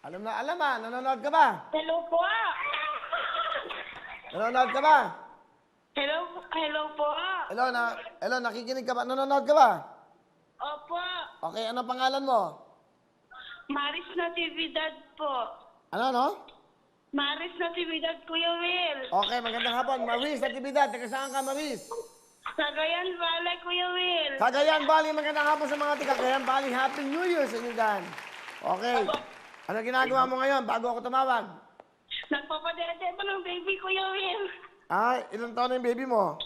Alam na alam ah. Nanonood ka ba? Hello po. Nanonood ka ba? Hello po. Hello, nakikinig ka ba? Nanonood ka ba? Opo. Okay, ano pangalan mo? Maris Natividad po. Ano, no? Maris Natividad, Kuya Will. Okay, magandang hapon. Maris, Natividad. Taga saan ka, Maris? Cagayan Valley, Kuya Will. Cagayan Valley, magandang hapon sa mga taga Cagayan Valley. Happy New Year sa inyo dyan. Okay. Ano ginagawa mo ngayon bago ako tumawag? Nagpapadede pa ng baby, Kuya Will. Ah, ilang taon na yung baby mo?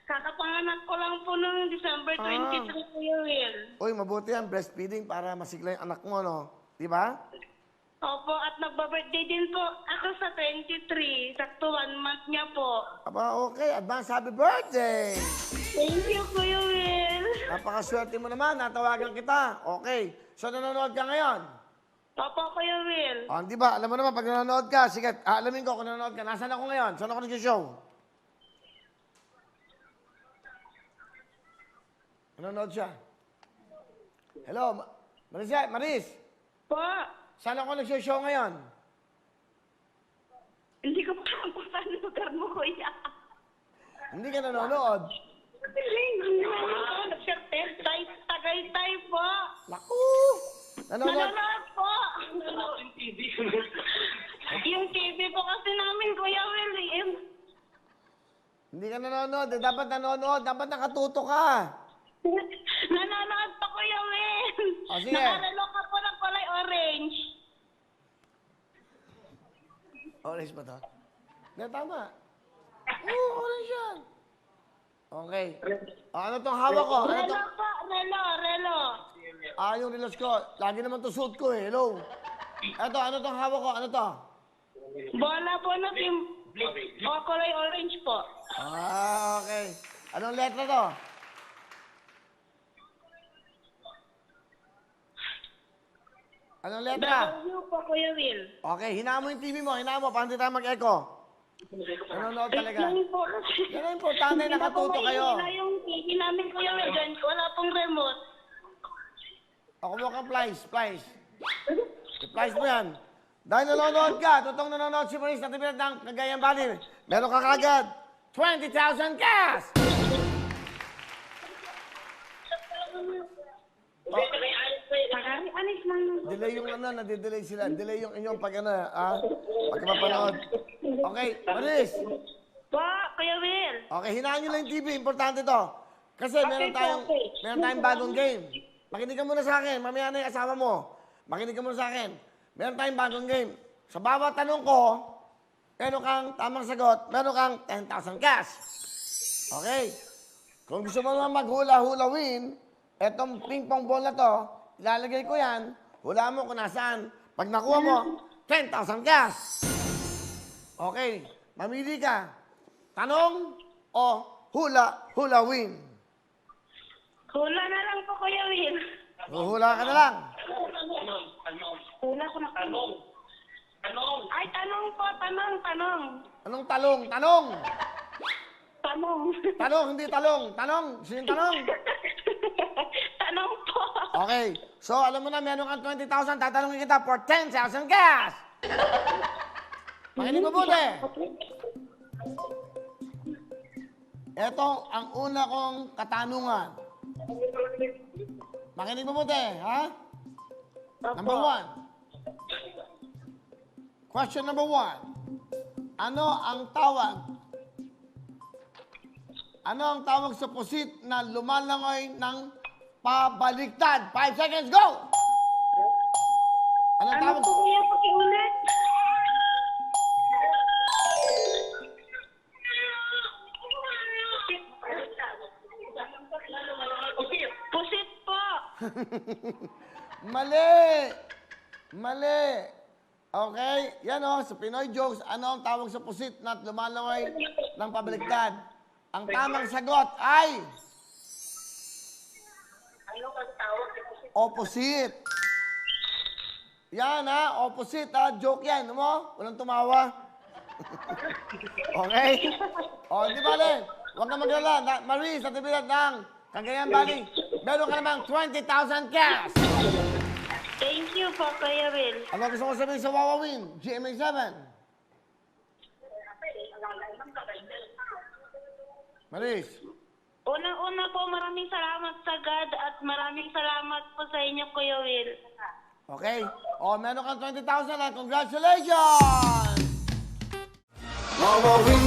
Kakapanganak ko lang po noong December 23, Kuya Will. Uy, mabuti yan. Breastfeeding para masigla yung anak mo, no? Di ba? Opo, at nagba-birthday din po ako sa 23. Sakto 1 month niya po. Aba, okay. Advance happy birthday! Thank you, Kuya Will. Napakaswerte mo naman. Natawagan kita. Okay. So, nanonood ka ngayon? Opo, Kuya Will. O, di ba? Alam mo naman, pag nanonood ka, sige, alamin ko kung nanonood ka. Nasaan ako ngayon? Saan ako nag-show? Nanonood siya. Hello, Maris. Po, Saan ako nag-show ngayon? hindi ko pa alam kung saan lugar mo, Kuya. Hindi ka nanonood. Tagaytay po. Naku! Nanonood. Nanonood po. Yung TV po kasi namin, Kuya William. Hindi ka nanonood. Eh. Dapat nanonood. Dapat nakatuto ka. Nanonood pa, Kuya Will. O, sige. Nakarelo ka po ng kulay orange. Orange ba to? Hindi, tama. Oo, orange yan. Okay. O, ano tong hawak ko? Ano Relo tong... po, relo. Yung relos ko. Lagi naman to suit ko eh. Hello. Eto, ano tong hawak ko? Ano to? Bola po na team. O, kulay orange po. Ah, okay. Anong letra to? Anong letra? W po, Kuya Will. Okay, hinaan mo yung TV mo. Hinaan mo. Paano di tayo mag-echo? Nanonood talaga. Yan po kasi. Yan ang importante, nakatuto kayo. Wala yung TV namin, Kuya Will. Dyan, wala pong remote. Ako mo kang plies. I-plies mo yan. Dahil nanonood ka, totoong nanonood si Maris na tibilat ng Cagayan Valley. Meron ka kagad 20,000 cash! Anis lang. Delay yung ano, nadidelay sila. Delay yung inyong pag ano, pag mapanood. Okay, Maris. Po, Kuya Will. Okay, hinaan nyo lang yung TV. Importante to. Kasi meron tayong bagong game. Makinig ka muna sa akin. Mamaya na yung asawa mo. Makinig ka muna sa akin. Meron tayong bagong game. Sa bawat tanong ko, meron kang tamang sagot, meron kang 10,000 cash. Okay? Kung gusto mo naman maghula-hula win, etong ping-pong ball na to, ilalagay ko yan, hula mo kung nasaan. Pag nakuha mo, 10,000 cash. Okay, mamili ka. Tanong o hula win? Hula na lang po, Kuya Will. Hula ka na lang. Hula ko na. Tanong. Ay, tanong po, tanong. Anong talong? Tanong! Tanong. Tanong, hindi talong. Tanong! Sino yung tanong? Tanong po. Okay. So, alam mo na, meron kang 20,000. Tatanungin kita for 10,000 cash. Makinig mabuti. Ito ang una kong katanungan. Makinig mabuti, ha? Number 1. Question number 1. Ano ang tawag sa pusit na lumalangoy ng pabaliktad? 5 seconds, go! Anong Ano tawag? po, Kuya, pakiulit? Pusit po. Mali! Okay? Yan o, sa Pinoy jokes, ano ang tawag sa pusit na lumalangoy ng pabaliktad? Ang tamang sagot ay... Opposite. Yan ha, opposite ha. Joke yan, ano mo? Walang tumawa. Okay? O, di ba rin? Huwag ka maglala. Maris, sa tibilat ng Cagayan Valley, meron ka namang 20,000 cash. Thank you po, Kuya Will. Ano gusto mo sabihin sa Wawawin? GMA 7. Maris. Una po, maraming salamat sa God at maraming salamat po sa inyo, Kuya Will. Okay? O, meron kang 20,000 na. Congratulations! Wawawin!